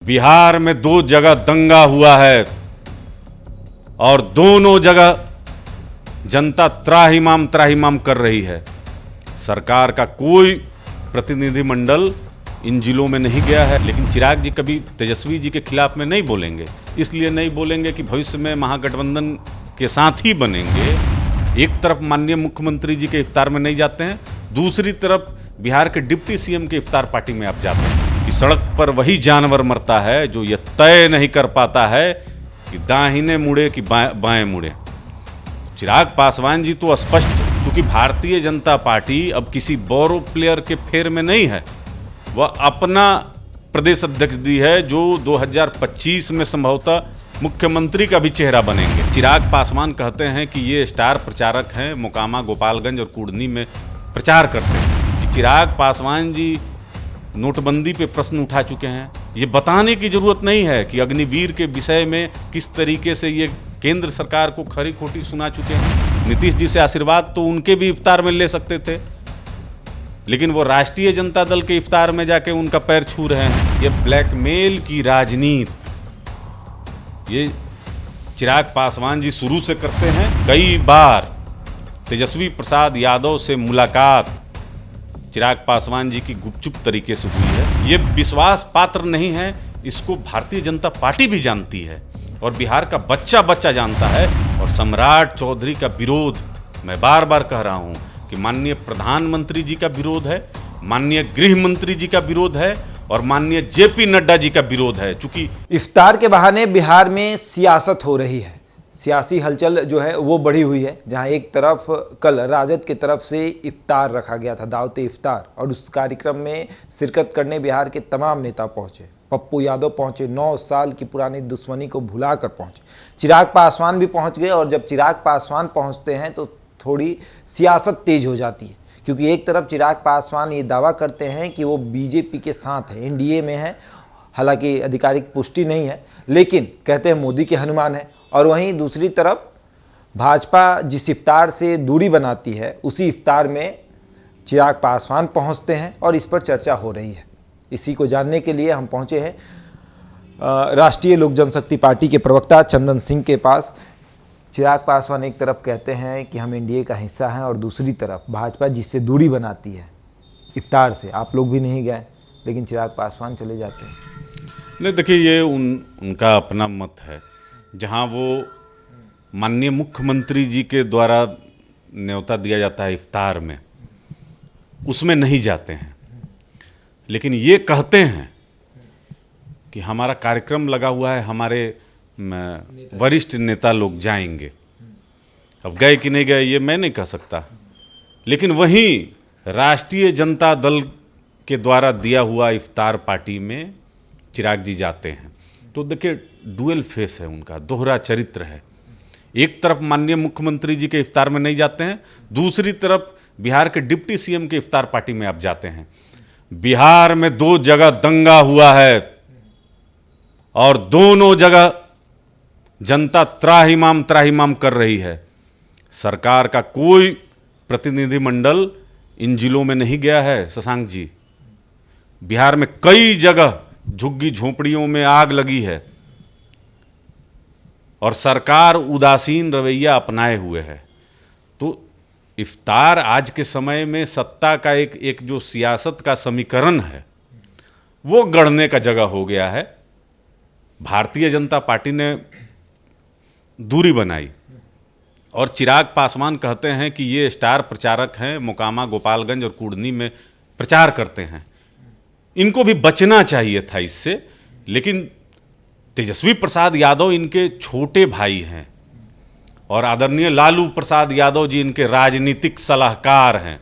बिहार में 2 जगह दंगा हुआ है और दोनों जगह जनता त्राहिमाम कर रही है। सरकार का कोई प्रतिनिधिमंडल इन जिलों में नहीं गया है, लेकिन चिराग जी कभी तेजस्वी जी के खिलाफ में नहीं बोलेंगे। इसलिए नहीं बोलेंगे कि भविष्य में महागठबंधन के साथ ही बनेंगे। एक तरफ माननीय मुख्यमंत्री जी के इफ्तार में नहीं जाते हैं, दूसरी तरफ बिहार के डिप्टी सीएम के इफ्तार पार्टी में आप जाते हैं कि सड़क पर वही जानवर मरता है जो यह तय नहीं कर पाता है कि दाहिने मुड़े कि बाएं मुड़े। चिराग पासवान जी तो स्पष्ट, क्योंकि भारतीय जनता पार्टी अब किसी बोरो प्लेयर के फेर में नहीं है, वह अपना प्रदेश अध्यक्ष दी है जो 2025 में संभवतः मुख्यमंत्री का भी चेहरा बनेंगे। चिराग पासवान कहते हैं कि ये स्टार प्रचारक हैं, मोकामा, गोपालगंज और कुढ़नी में प्रचार करते हैं कि चिराग पासवान जी नोटबंदी पे प्रश्न उठा चुके हैं। ये बताने की जरूरत नहीं है कि अग्निवीर के विषय में किस तरीके से ये केंद्र सरकार को खरी खोटी सुना चुके हैं। नीतीश जी से आशीर्वाद तो उनके भी इफ्तार में ले सकते थे, लेकिन वो राष्ट्रीय जनता दल के इफ्तार में जाके उनका पैर छू रहे हैं। ये ब्लैकमेल की राजनीति ये चिराग पासवान जी शुरू से करते हैं। कई बार तेजस्वी प्रसाद यादव से मुलाकात चिराग पासवान जी की गुपचुप तरीके से हुई है। ये विश्वास पात्र नहीं है, इसको भारतीय जनता पार्टी भी जानती है और बिहार का बच्चा बच्चा जानता है। और सम्राट चौधरी का विरोध मैं बार बार कह रहा हूं कि माननीय प्रधानमंत्री जी का विरोध है, माननीय गृह मंत्री जी का विरोध है और माननीय जेपी नड्डा जी का विरोध है। चूंकि इफ्तार के बहाने बिहार में सियासत हो रही है, सियासी हलचल जो है वो बढ़ी हुई है। जहां एक तरफ कल राजद की तरफ से इफ्तार रखा गया था, दावते इफ्तार, और उस कार्यक्रम में शिरकत करने बिहार के तमाम नेता पहुंचे। पप्पू यादव पहुंचे, 9 साल की पुरानी दुश्मनी को भुलाकर पहुंचे। चिराग पासवान भी पहुंच गए, और जब चिराग पासवान पहुंचते हैं तो थोड़ी सियासत तेज हो जाती है, क्योंकि एक तरफ चिराग पासवान ये दावा करते हैं कि वो बीजेपी के साथ है, एनडीए में है, हालांकि आधिकारिक पुष्टि नहीं है, लेकिन कहते हैं मोदी के हनुमान है। और वहीं दूसरी तरफ भाजपा जिस इफ्तार से दूरी बनाती है, उसी इफ्तार में चिराग पासवान पहुंचते हैं और इस पर चर्चा हो रही है। इसी को जानने के लिए हम पहुंचे हैं राष्ट्रीय लोक जनशक्ति पार्टी के प्रवक्ता चंदन सिंह के पास। चिराग पासवान एक तरफ कहते हैं कि हम एनडीए का हिस्सा हैं, और दूसरी तरफ भाजपा जिससे दूरी बनाती है इफ्तार से, आप लोग भी नहीं गए, लेकिन चिराग पासवान चले जाते हैं। नहीं, देखिए, ये उनका अपना मत है। जहां वो माननीय मुख्यमंत्री जी के द्वारा न्योता दिया जाता है इफ्तार में, उसमें नहीं जाते हैं, लेकिन ये कहते हैं कि हमारा कार्यक्रम लगा हुआ है, हमारे वरिष्ठ नेता लोग जाएंगे। अब गए कि नहीं गए ये मैं नहीं कह सकता, लेकिन वहीं राष्ट्रीय जनता दल के द्वारा दिया हुआ इफ्तार पार्टी में चिराग जी जाते हैं। तो देखिए, डुअल फेस है उनका, दोहरा चरित्र है। एक तरफ माननीय मुख्यमंत्री जी के इफ्तार में नहीं जाते हैं, दूसरी तरफ बिहार के डिप्टी सीएम के इफ्तार पार्टी में आप जाते हैं। बिहार में 2 जगह दंगा हुआ है और दोनों जगह जनता त्राहिमाम कर रही है। सरकार का कोई प्रतिनिधिमंडल इन जिलों में नहीं गया है शशांक जी। बिहार में कई जगह झुग्गी झोंपड़ियों में आग लगी है और सरकार उदासीन रवैया अपनाए हुए है। तो इफ्तार आज के समय में सत्ता का एक जो सियासत का समीकरण है वो गढ़ने का जगह हो गया है। भारतीय जनता पार्टी ने दूरी बनाई और चिराग पासवान कहते हैं कि ये स्टार प्रचारक हैं, मोकामा, गोपालगंज और कुढ़नी में प्रचार करते हैं। इनको भी बचना चाहिए था इससे, लेकिन तेजस्वी प्रसाद यादव इनके छोटे भाई हैं और आदरणीय लालू प्रसाद यादव जी इनके राजनीतिक सलाहकार हैं।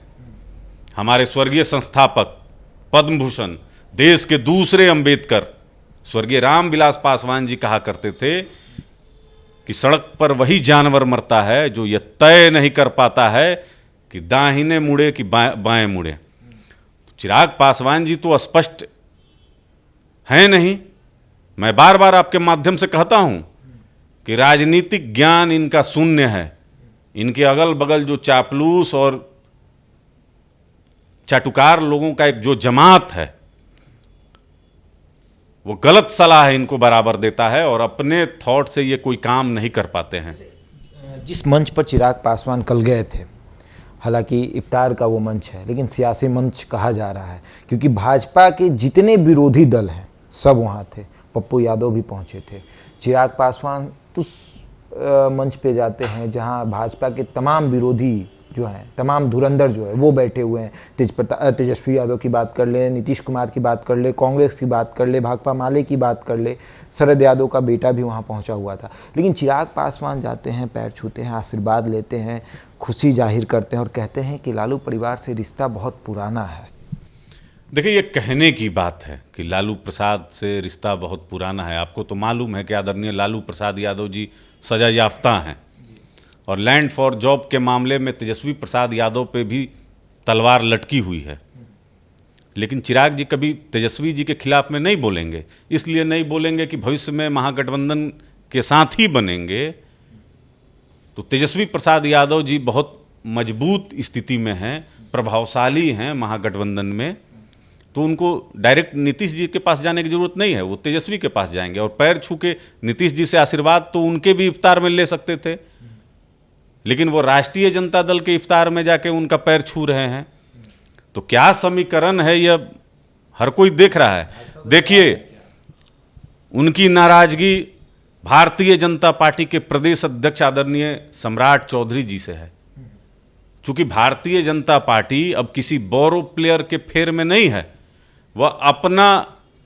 हमारे स्वर्गीय संस्थापक, पद्म भूषण, देश के दूसरे अंबेडकर स्वर्गीय रामविलास पासवान जी कहा करते थे कि सड़क पर वही जानवर मरता है जो यह तय नहीं कर पाता है कि दाहिने मुड़े कि बाएं मुड़े। चिराग पासवान जी तो स्पष्ट हैं नहीं। मैं बार बार आपके माध्यम से कहता हूं कि राजनीतिक ज्ञान इनका शून्य है। इनके अगल बगल जो चापलूस और चाटुकार लोगों का एक जो जमात है वो गलत सलाह इनको बराबर देता है और अपने थॉट से ये कोई काम नहीं कर पाते हैं। जिस मंच पर चिराग पासवान कल गए थे, हालांकि इफ्तार का वो मंच है लेकिन सियासी मंच कहा जा रहा है, क्योंकि भाजपा के जितने विरोधी दल हैं सब वहाँ थे। पप्पू यादव भी पहुँचे थे। चिराग पासवान उस मंच पे जाते हैं जहाँ भाजपा के तमाम विरोधी जो हैं, तमाम धुरंधर जो है वो बैठे हुए हैं। तेजस्वी यादव की बात कर ले, नीतीश कुमार की बात कर ले, कांग्रेस की बात कर ले, भाकपा माले की बात कर ले, शरद यादव का बेटा भी वहाँ पहुँचा हुआ था। लेकिन चिराग पासवान जाते हैं, पैर छूते हैं, आशीर्वाद लेते हैं, खुशी जाहिर करते हैं और कहते हैं कि लालू परिवार से रिश्ता बहुत पुराना है। देखिए, ये कहने की बात है कि लालू प्रसाद से रिश्ता बहुत पुराना है। आपको तो मालूम है कि आदरणीय लालू प्रसाद यादव जी सजा याफ्ता हैं और लैंड फॉर जॉब के मामले में तेजस्वी प्रसाद यादव पे भी तलवार लटकी हुई है। लेकिन चिराग जी कभी तेजस्वी जी के खिलाफ में नहीं बोलेंगे। इसलिए नहीं बोलेंगे कि भविष्य में महागठबंधन के साथ ही बनेंगे। तो तेजस्वी प्रसाद यादव जी बहुत मजबूत स्थिति में हैं, प्रभावशाली हैं महागठबंधन में। तो उनको डायरेक्ट नीतीश जी के पास जाने की जरूरत नहीं है, वो तेजस्वी के पास जाएंगे और पैर छू के नीतीश जी से आशीर्वाद तो उनके भी इफ्तार में ले सकते थे, लेकिन वो राष्ट्रीय जनता दल के इफ्तार में जाके उनका पैर छू रहे हैं। तो क्या समीकरण है यह हर कोई देख रहा है। देखिए, उनकी नाराजगी भारतीय जनता पार्टी के प्रदेश अध्यक्ष आदरणीय सम्राट चौधरी जी से है। चूंकि भारतीय जनता पार्टी अब किसी बोरो प्लेयर के फेर में नहीं है, वह अपना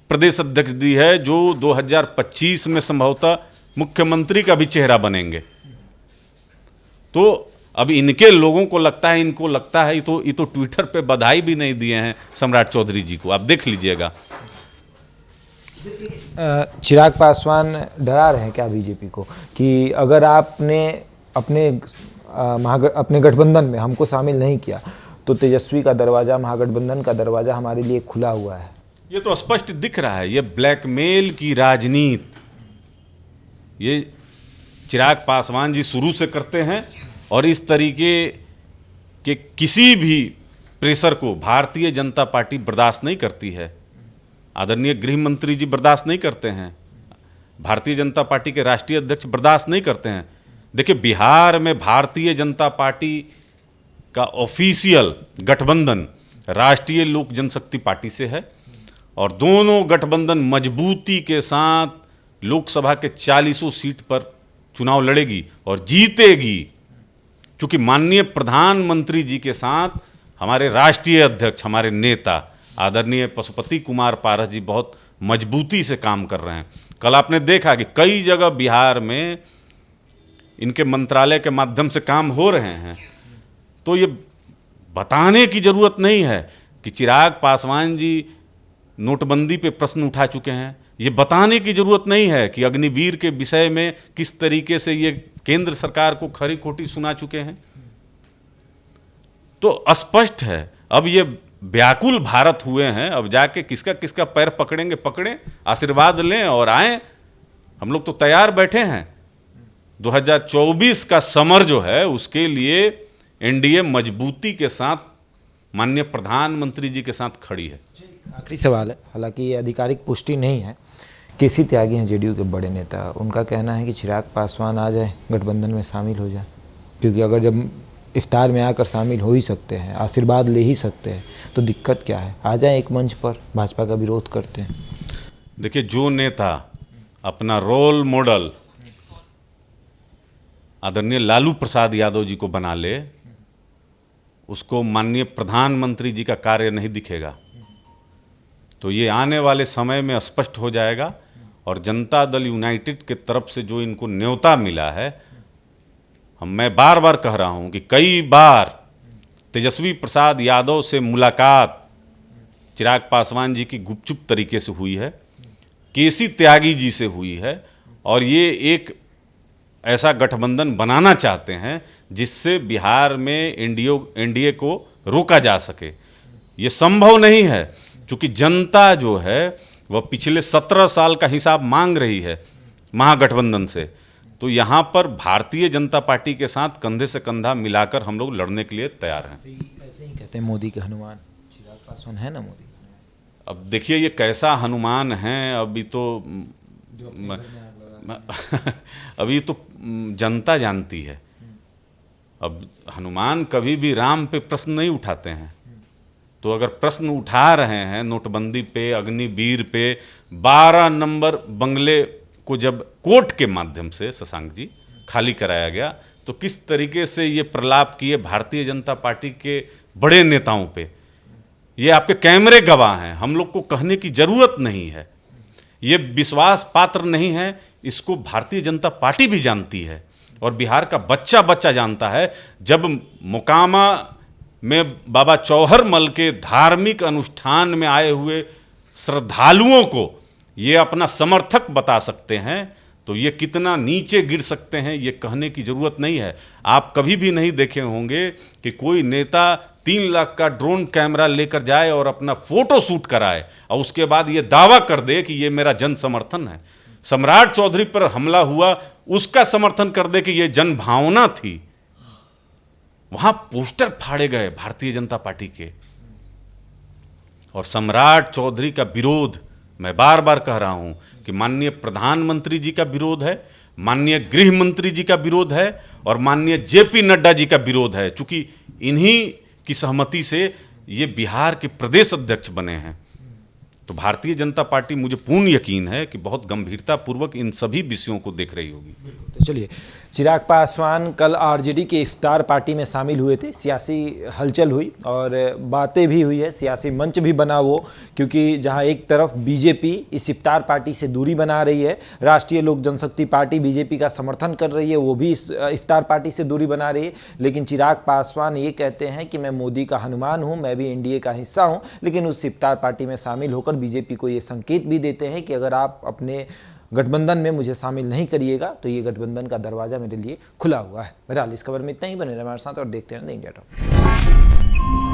प्रदेश अध्यक्ष दी है जो 2025 में संभवतः मुख्यमंत्री का भी चेहरा बनेंगे। तो अब इनके लोगों को लगता है, इनको लगता है, ये तो ट्विटर पे बधाई भी नहीं दिए हैं सम्राट चौधरी जी को, आप देख लीजिएगा। चिराग पासवान डरा रहे हैं क्या बीजेपी को कि अगर आपने अपने गठबंधन में हमको शामिल नहीं किया तो तेजस्वी का दरवाज़ा, महागठबंधन का दरवाज़ा हमारे लिए खुला हुआ है। ये तो स्पष्ट दिख रहा है, ये ब्लैकमेल की राजनीति ये चिराग पासवान जी शुरू से करते हैं और इस तरीके के किसी भी प्रेशर को भारतीय जनता पार्टी बर्दाश्त नहीं करती है। आदरणीय गृह मंत्री जी बर्दाश्त नहीं करते हैं, भारतीय जनता पार्टी के राष्ट्रीय अध्यक्ष बर्दाश्त नहीं करते हैं। देखिए, बिहार में भारतीय जनता पार्टी का ऑफिशियल गठबंधन राष्ट्रीय लोक जनशक्ति पार्टी से है और दोनों गठबंधन मजबूती के साथ लोकसभा के 40 सीट पर चुनाव लड़ेगी और जीतेगी। क्योंकि माननीय प्रधानमंत्री जी के साथ हमारे राष्ट्रीय अध्यक्ष, हमारे नेता आदरणीय पशुपति कुमार पारस जी बहुत मजबूती से काम कर रहे हैं। कल आपने देखा कि कई जगह बिहार में इनके मंत्रालय के माध्यम से काम हो रहे हैं। तो ये बताने की जरूरत नहीं है कि चिराग पासवान जी नोटबंदी पे प्रश्न उठा चुके हैं। ये बताने की जरूरत नहीं है कि अग्निवीर के विषय में किस तरीके से ये केंद्र सरकार को खरी खोटी सुना चुके हैं। तो स्पष्ट है, अब ये व्याकुल भारत हुए हैं। अब जाके किसका किसका पैर पकड़ेंगे, पकड़ें, आशीर्वाद लें और आएं। हम लोग तो तैयार बैठे हैं। 2024 का समर जो है उसके लिए एनडीए मजबूती के साथ माननीय प्रधानमंत्री जी के साथ खड़ी है। आखिरी सवाल है, हालांकि ये आधिकारिक पुष्टि नहीं है। केसी त्यागी हैं जेडीयू के बड़े नेता, उनका कहना है कि चिराग पासवान आ जाए, गठबंधन में शामिल हो जाए, क्योंकि अगर जब इफ्तार में आकर शामिल हो ही सकते हैं, आशीर्वाद ले ही सकते हैं, तो दिक्कत क्या है, आ जाए एक मंच पर, भाजपा का विरोध करते हैं। देखिए, जो नेता अपना रोल मॉडल आदरणीय लालू प्रसाद यादव जी को बना ले, उसको माननीय प्रधानमंत्री जी का कार्य नहीं दिखेगा। तो ये आने वाले समय में स्पष्ट हो जाएगा और जनता दल यूनाइटेड के तरफ से जो इनको न्योता मिला है, मैं बार बार कह रहा हूं कि कई बार तेजस्वी प्रसाद यादव से मुलाकात चिराग पासवान जी की गुपचुप तरीके से हुई है, केसी त्यागी जी से हुई है, और ये एक ऐसा गठबंधन बनाना चाहते हैं जिससे बिहार में एनडीए को रोका जा सके। ये संभव नहीं है क्योंकि जनता जो है वह पिछले 17 साल का हिसाब मांग रही है महागठबंधन से। तो यहाँ पर भारतीय जनता पार्टी के साथ कंधे से कंधा मिलाकर हम लोग लड़ने के लिए तैयार हैं। ऐसे ही कहते हैं मोदी के हनुमान, चिराग पासवान है ना मोदी। अब देखिए ये कैसा हनुमान है, अभी तो अभी तो जनता जानती है। अब हनुमान कभी भी राम पे प्रश्न नहीं उठाते हैं, तो अगर प्रश्न उठा रहे हैं नोटबंदी पे, अग्निवीर पे, 12 नंबर बंगले को जब कोर्ट के माध्यम से शशांक जी खाली कराया गया, तो किस तरीके से ये प्रलाप किए भारतीय जनता पार्टी के बड़े नेताओं पे, ये आपके कैमरे गवाह हैं, हम लोग को कहने की जरूरत नहीं है। ये विश्वास पात्र नहीं है, इसको भारतीय जनता पार्टी भी जानती है और बिहार का बच्चा बच्चा जानता है। जब मोकामा में बाबा चौहरमल के धार्मिक अनुष्ठान में आए हुए श्रद्धालुओं को ये अपना समर्थक बता सकते हैं, तो ये कितना नीचे गिर सकते हैं ये कहने की जरूरत नहीं है। आप कभी भी नहीं देखे होंगे कि कोई नेता 3 लाख का ड्रोन कैमरा लेकर जाए और अपना फोटो शूट कराए और उसके बाद ये दावा कर दे कि ये मेरा जन समर्थन है। सम्राट चौधरी पर हमला हुआ, उसका समर्थन कर दे कि ये जन भावना थी। वहां पोस्टर फाड़े गए भारतीय जनता पार्टी के, और सम्राट चौधरी का विरोध मैं बार बार कह रहा हूं कि माननीय प्रधानमंत्री जी का विरोध है, माननीय गृह मंत्री जी का विरोध है और माननीय जेपी नड्डा जी का विरोध है। चूंकि इन्हीं की सहमति से ये बिहार के प्रदेश अध्यक्ष बने हैं, तो भारतीय जनता पार्टी, मुझे पूर्ण यकीन है कि बहुत गंभीरता पूर्वक इन सभी विषयों को देख रही होगी। तो चलिए, चिराग पासवान कल आरजेडी के इफ्तार पार्टी में शामिल हुए थे, सियासी हलचल हुई और बातें भी हुई है, सियासी मंच भी बना वो, क्योंकि जहां एक तरफ बीजेपी इस इफ्तार पार्टी से दूरी बना रही है, राष्ट्रीय लोक जनशक्ति पार्टी बीजेपी का समर्थन कर रही है, वो भी इस इफ्तार पार्टी से दूरी बना रही है। लेकिन चिराग पासवान ये कहते हैं कि मैं मोदी का हनुमान हूँ, मैं भी एनडीए का हिस्सा हूँ, लेकिन उस इफ्तार पार्टी में शामिल होकर बीजेपी को ये संकेत भी देते हैं कि अगर आप अपने गठबंधन में मुझे शामिल नहीं करिएगा तो ये गठबंधन का दरवाजा मेरे लिए खुला हुआ है। बहरहाल इस खबर में इतना ही, बने रहे हमारे साथ और देखते रहें इंडिया टॉप।